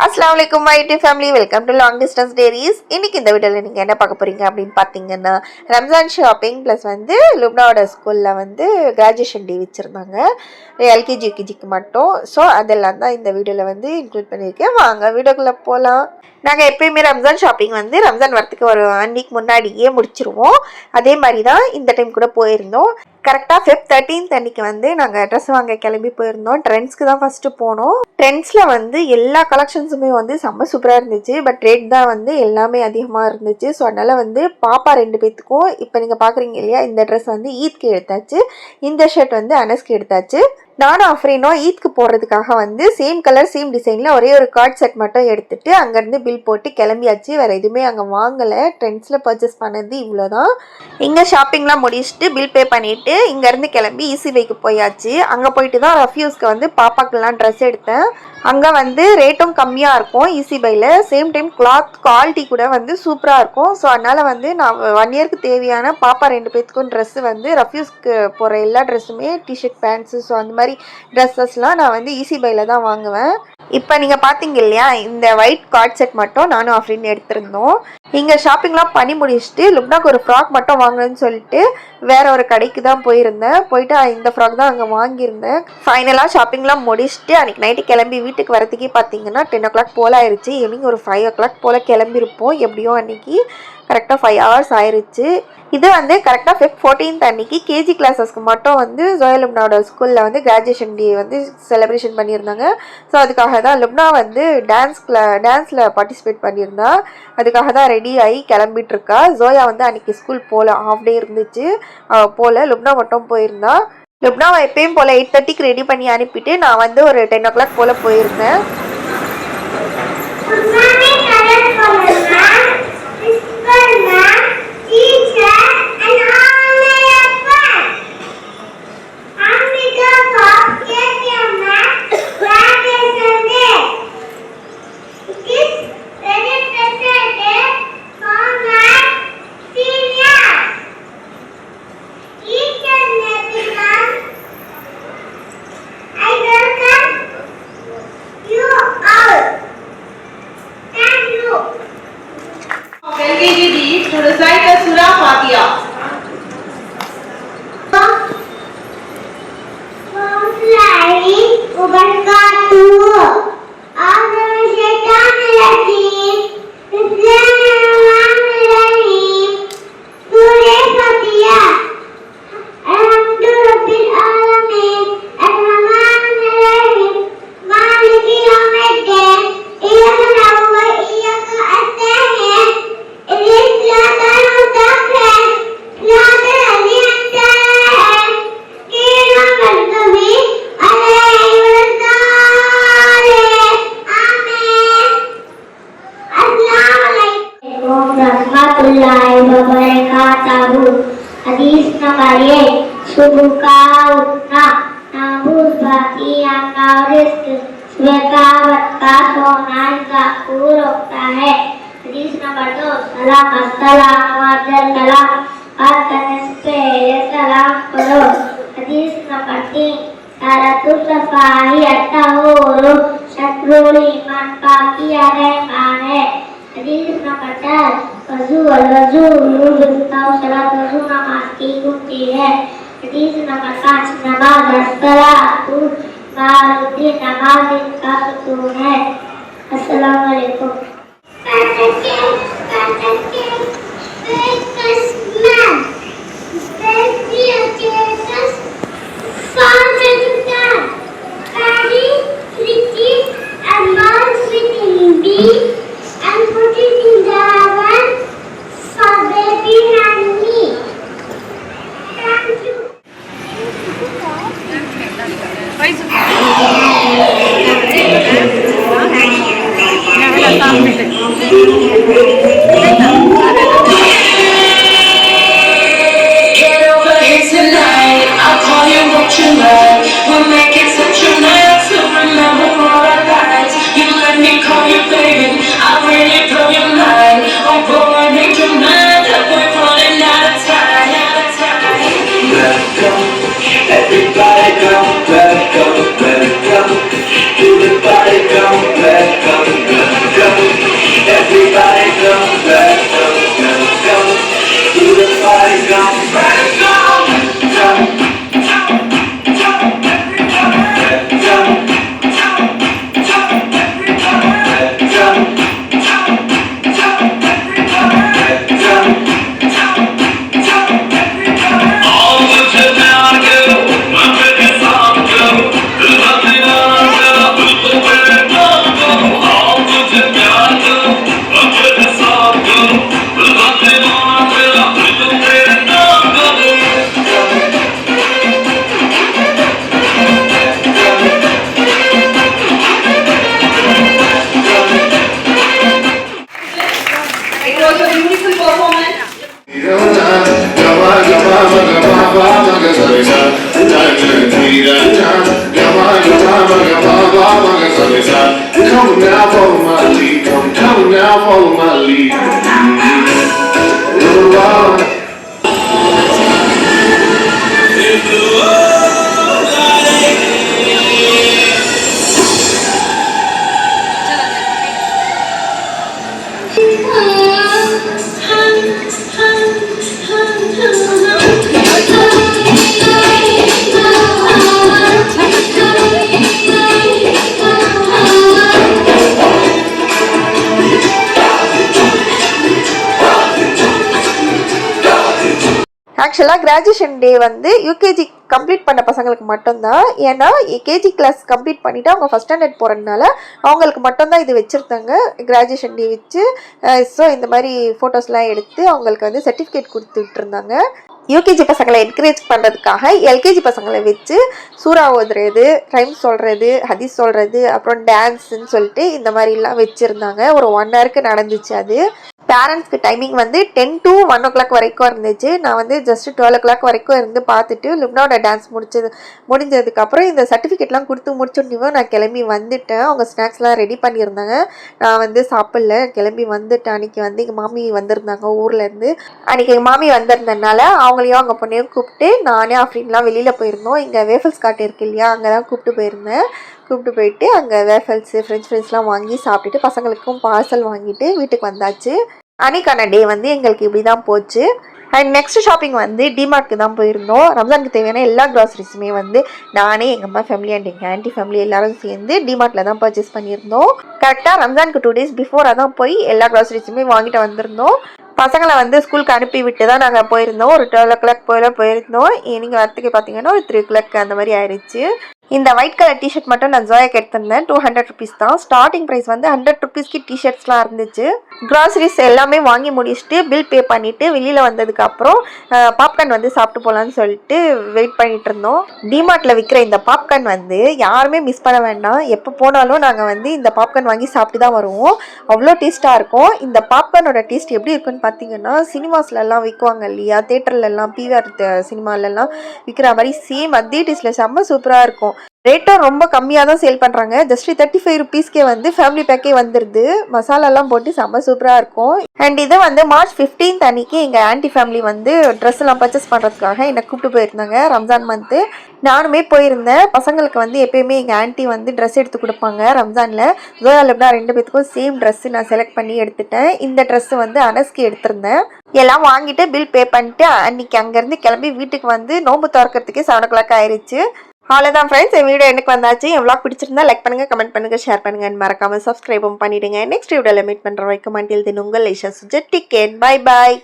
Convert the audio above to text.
अस्सलाम वालेकुम my YouTube family welcome to long distance diaries இன்னைக்கு இந்த வீடியோல நீங்க என்ன பார்க்க போறீங்க அப்படினு பாத்தீங்கன்னா ரம்ஜான் ஷாப்பிங் ப்ளஸ் வந்து லுப்னாவோட ஸ்கூல்ல வந்து கிராஜுவேஷன் டே வச்சிருந்தாங்க எல்கேஜி யூகேஜிக்கு மட்டும் சோ அதெல்லாம் தான் இந்த வீடியோல வந்து இன்க்ளூட் பண்ணிருக்கேன் வாங்க வீடியோக்குள்ள போலாம் நாங்க எப்பயுமே ரம்ஜான் ஷாப்பிங் வந்து ரம்ஜான் வரதுக்கு ஒரு 1 வீக் முன்னாடியே முடிச்சிருவோம் அதே மாதிரி தான் இந்த டைம் கூட போயிருந்தோம் கரெக்டா Feb 13th அன்னைக்கு வந்து நாங்க ட்ரெஸ் வாங்க கிளம்பி போயிருந்தோம் ட்ரெண்ட்ஸ்க்கு தான் ஃபர்ஸ்ட் போனோம் ட்ரெண்ட்ஸ்ல வந்து எல்லா கலெக்ஷன்ஸுமே வந்து செம்ம சூப்பரா இருந்துச்சு பட் ரேட் தான் வந்து எல்லாமே அதிகமா இருந்துச்சு ஸோ அதனால வந்து பாப்பா 2 பேத்துக்கும் இப்போ நீங்க பாக்குறீங்க இல்லையா இந்த ட்ரெஸ் வந்து ஈத்க்கு எடுத்தாச்சு இந்த ஷர்ட் வந்து அனஸ்க்கு எடுத்தாச்சு நானும் அஃப்ரீனும் ஈத்க்கு போடுறதுக்காக வந்து சேம் கலர் சேம் டிசைனில் ஒரே ஒரு கார்ட் செட் மட்டும் எடுத்துட்டு அங்கேருந்து பில் போட்டு கிளம்பியாச்சு வேறு எதுவுமே அங்கே வாங்கலை ட்ரெண்ட்ஸில் பர்ச்சேஸ் பண்ணது இவ்வளோதான் இங்கே ஷாப்பிங்லாம் முடிச்சுட்டு பில் பே பண்ணிவிட்டு இங்கேருந்து கிளம்பி ஈஸி பைக்கு போயாச்சு அங்கே போயிட்டு தான் ரஃப்யூஸ்க்கு வந்து பாப்பாக்கெல்லாம் ட்ரெஸ் எடுத்தேன் அங்கே வந்து ரேட்டும் கம்மியாக இருக்கும் ஈஸி பையில் சேம் டைம் கிளாத் குவாலிட்டி கூட வந்து சூப்பராக இருக்கும் ஸோ அதனால் வந்து நான் 1 இயருக்கு தேவையான பாப்பா 2 பேத்துக்கும் ட்ரெஸ்ஸு வந்து ரஃப்யூஸ்க்கு போகிற எல்லா ட்ரெஸ்ஸுமே டிஷர்ட் பேண்ட்ஸு ஸோ அந்த மாதிரி ட்ரெஸ்ஸஸ்லாம் நான் வந்து ஈஸி பையில் தான் வாங்குவேன் இப்போ நீங்கள் பார்த்தீங்க இல்லையா இந்த ஒயிட் கார்ட் செட் மட்டும் நானும் அப்படின்னு எடுத்திருந்தோம் இங்கே ஷாப்பிங்லாம் பண்ணி முடிச்சுட்டு லுப்னாக்கு ஒரு ஃப்ராக் மட்டும் வாங்கணும்னு சொல்லிட்டு வேற ஒரு கடைக்கு தான் போயிருந்தேன் போயிட்டு இந்த ஃப்ராக் தான் அங்கே வாங்கியிருந்தேன் ஃபைனலாக ஷாப்பிங்லாம் முடிச்சுட்டு அன்றைக்கி நைட்டு கிளம்பி வீட்டுக்கு வரதுக்கே பார்த்தீங்கன்னா 10 o'clock போல் ஆயிடுச்சு ஈவினிங் ஒரு 5 o'clock போல் கிளம்பியிருப்போம் எப்படியோ அன்றைக்கி கரெக்டாக 5 hours ஆயிடுச்சு இது வந்து கரெக்டாக Feb 14th அன்னைக்கு கேஜி கிளாஸஸ்க்கு மட்டும் வந்து ஜோயா லுப்னாவோட ஸ்கூலில் வந்து கிராஜுவேஷன் டே வந்து செலிப்ரேஷன் பண்ணியிருந்தாங்க ஸோ அதுக்காக தான் லுப்னா வந்து டான்ஸில் பார்ட்டிசிபேட் பண்ணியிருந்தா அதுக்காக தான் ரெடி ஆகி கிளம்பிட்டு இருக்கா ஜோயா வந்து அன்றைக்கி ஸ்கூல் போகல ஹாஃப் டே இருந்துச்சு போகல லுப்னா மட்டும் போயிருந்தா லுப்னாவை எப்பயும் போல் 8:30க்கு ரெடி பண்ணி அனுப்பிட்டு நான் வந்து ஒரு 10 o'clock போல் போயிருந்தேன் to recite the Surah Fatiha. Hadis nomor 1 subuh kau uठना nabuz बाकी का रिस्क सुबह का वक्त का सोना का रोकता है हदीस नंबर 2 सलाम अस्सलाम वालेकुम बात करने से पहले सलाम करो हदीस नंबर 3 तारतुल सफाही अत्तहूर शत्रुल ईमान पाकी ईमान है हदीस नंबर 4 वजू वजू बिस्ताव सलात वजू नमाज की कुंजी है हदीस नंबर 5 नमाज अस्सलातु मारुद्दीन नमाज का सुकून है अस्सलाम वालेकुम and put it in the oven for baby and me. Thank you. follow my lead. ஆக்சுவலாக கிராஜுவேஷன் டே வந்து யூகேஜி கம்ப்ளீட் பண்ண பசங்களுக்கு மட்டும்தான். ஏன்னா கேஜி கிளாஸ் கம்ப்ளீட் பண்ணிவிட்டு அவங்க ஃபஸ்ட் ஸ்டாண்டர்ட் போகிறதுனால அவங்களுக்கு மட்டும்தான் இது வச்சுருந்தாங்க கிராஜுவேஷன் டே வச்சு. ஸோ இந்த மாதிரி ஃபோட்டோஸ்லாம் எடுத்து அவங்களுக்கு வந்து சர்டிஃபிகேட் கொடுத்துட்டு இருந்தாங்க. யூகேஜி பசங்களை என்கரேஜ் பண்ணுறதுக்காக எல்கேஜி பசங்களை வச்சு சூறா ஓதுறது, ரைம்ஸ் சொல்கிறது, ஹதீஸ் சொல்கிறது, அப்புறம் டான்ஸுன்னு சொல்லிட்டு இந்த மாதிரிலாம் வச்சுருந்தாங்க. ஒரு 1 ஹவருக்கு நடந்துச்சு அது. பேரண்ட்ஸ்க்கு டைமிங் வந்து 10 to 1 o'clock வரைக்கும் இருந்துச்சு. நான் வந்து ஜஸ்ட் 12 o'clock வரைக்கும் இருந்து பார்த்துட்டு லுப்னாவோட டான்ஸ் முடிஞ்சதுக்கப்புறம் இந்த சர்டிஃபிகேட்லாம் கொடுத்து முடிச்சுட்டு நான் கிளம்பி வந்துட்டேன். அவங்க ஸ்நாக்ஸ்லாம் ரெடி பண்ணியிருந்தாங்க. நான் வந்து சாப்பிடல, கிளம்பி வந்துட்டேன். அன்றைக்கி வந்து எங்கள் மாமி வந்திருந்தாங்க ஊர்லேருந்து. அன்றைக்கி எங்கள் மாமி வந்திருந்ததுனால அவங்களையும் அவங்க பொண்ணையும் கூப்பிட்டு நானே ஆஃப்ரீன்லாம் வெளியில் போயிருந்தோம். இங்கே வேஃபல்ஸ் காட்டு இருக்கு இல்லையா, அங்கே தான் கூப்பிட்டு போயிட்டு அங்கே வேஃபல்ஸு ஃப்ரெஞ்ச் ஃப்ரைஸ்லாம் வாங்கி சாப்பிட்டுட்டு பசங்களுக்கும் பார்சல் வாங்கிட்டு வீட்டுக்கு வந்தாச்சு. அன்றைக்கான டே வந்து எங்களுக்கு இப்படி தான் போச்சு. அண்ட் நெக்ஸ்ட் ஷாப்பிங் வந்து டிமார்ட்க்கு தான் போயிருந்தோம். ரம்ஜானுக்கு தேவையான எல்லா க்ராசரிஸுமே வந்து நானே, எங்கள் அம்மா ஃபேமிலி அண்ட் எங்கள் ஆன்ட்டி ஃபேமிலி எல்லாரும் சேர்ந்து டிமார்ட்டில் தான் பர்ச்சேஸ் பண்ணியிருந்தோம். கரெக்டாக ரம்ஜானுக்கு 2 days பிஃபோராக தான் போய் எல்லா க்ராசரிஸுமே வாங்கிட்டு வந்திருந்தோம். பசங்களை வந்து ஸ்கூலுக்கு அனுப்பி விட்டு தான் நாங்கள் போயிருந்தோம். ஒரு 12 o'clock போயிருந்தோம். நீங்கள் வரத்துக்கு பார்த்தீங்கன்னா ஒரு 3 o'clock அந்த மாதிரி ஆயிடுச்சு. இந்த ஒயிட் கலர் டிஷர்ட் மட்டும் நான் ஜோயாக்கு எடுத்திருந்தேன். 200 rupees தான். ஸ்டார்டிங் ப்ரைஸ் வந்து 100 rupeesக்கு டிஷர்ட்ஸ்லாம் இருந்துச்சு. க்ராசரிஸ் எல்லாமே வாங்கி முடிச்சுட்டு பில் பே பண்ணிவிட்டு வெளியில் வந்ததுக்கப்புறம் பாப்கார்ன் வந்து சாப்பிட்டு போகலான்னு சொல்லிட்டு வெயிட் பண்ணிகிட்டு இருந்தோம். டிமார்ட்டில் விற்கிற இந்த பாப்கார்ன் வந்து யாருமே மிஸ் பண்ண வேண்டாம். எப்போ போனாலும் நாங்கள் வந்து இந்த பாப்கார்ன் வாங்கி சாப்பிட்டு தான் வருவோம். அவ்வளோ டேஸ்ட்டாக இருக்கும். இந்த பாப்கார்னோட டேஸ்ட் எப்படி இருக்குன்னு பார்த்தீங்கன்னா, சினிமாஸ்லலாம் விற்குவாங்க இல்லையா, தேட்டர்லலாம் பிவிஆர் சினிமாலெலாம் விற்கிற மாதிரி சேம் அதே டேஸ்ட்டில் செம்ம சூப்பராக இருக்கும். ரேட்டும் ரொம்ப கம்மியாக தான் சேல் பண்ணுறாங்க. ஜஸ்ட் 35 rupeesக்கே வந்து ஃபேமிலி பேக்கே வந்துடுது. மசாலாலாம் போட்டு செம்ம சூப்பராக இருக்கும். அண்ட் இது வந்து March 15th அன்றைக்கி எங்கள் ஆன்ட்டி ஃபேமிலி வந்து ட்ரெஸ் எல்லாம் பர்ச்சேஸ் பண்ணுறதுக்காக என்னை கூப்பிட்டு போயிருந்தாங்க. ரம்ஜான் மந்த்து நானுமே போயிருந்தேன். பசங்களுக்கு வந்து எப்பயுமே எங்கள் ஆன்ட்டி வந்து ட்ரெஸ் எடுத்து கொடுப்பாங்க ரம்ஜானில். ஜோயா லுப்னா 2 பேத்துக்கும் சேம் ட்ரெஸ்ஸு நான் செலக்ட் பண்ணி எடுத்துட்டேன். இந்த ட்ரெஸ்ஸு வந்து அனஸ்க்கு எடுத்திருந்தேன். எல்லாம் வாங்கிட்டு பில் பே பண்ணிட்டு அன்றைக்கி அங்கேருந்து கிளம்பி வீட்டுக்கு வந்து நோம்பு திறக்கிறதுக்கே 7 o'clock ஆயிடுச்சு. அவ்வளோதான் ஃப்ரெண்ட்ஸ், என் வீடியோ எனக்கு வந்தாச்சு. என் vlog பிடிச்சிருந்தா லைக் பண்ணுங்கள், கமெண்ட் பண்ணுங்கள், ஷேர் பண்ணுங்கள், மறக்காமல் சப்ஸ்கிரைபும் பண்ணிவிடுங்க. நெக்ஸ்ட் வீடியோவில் மீட் பண்ணுற வரைக்கும் until then உங்கள் ஐஷா சுஜட். டேக் கேர், பை பாய்.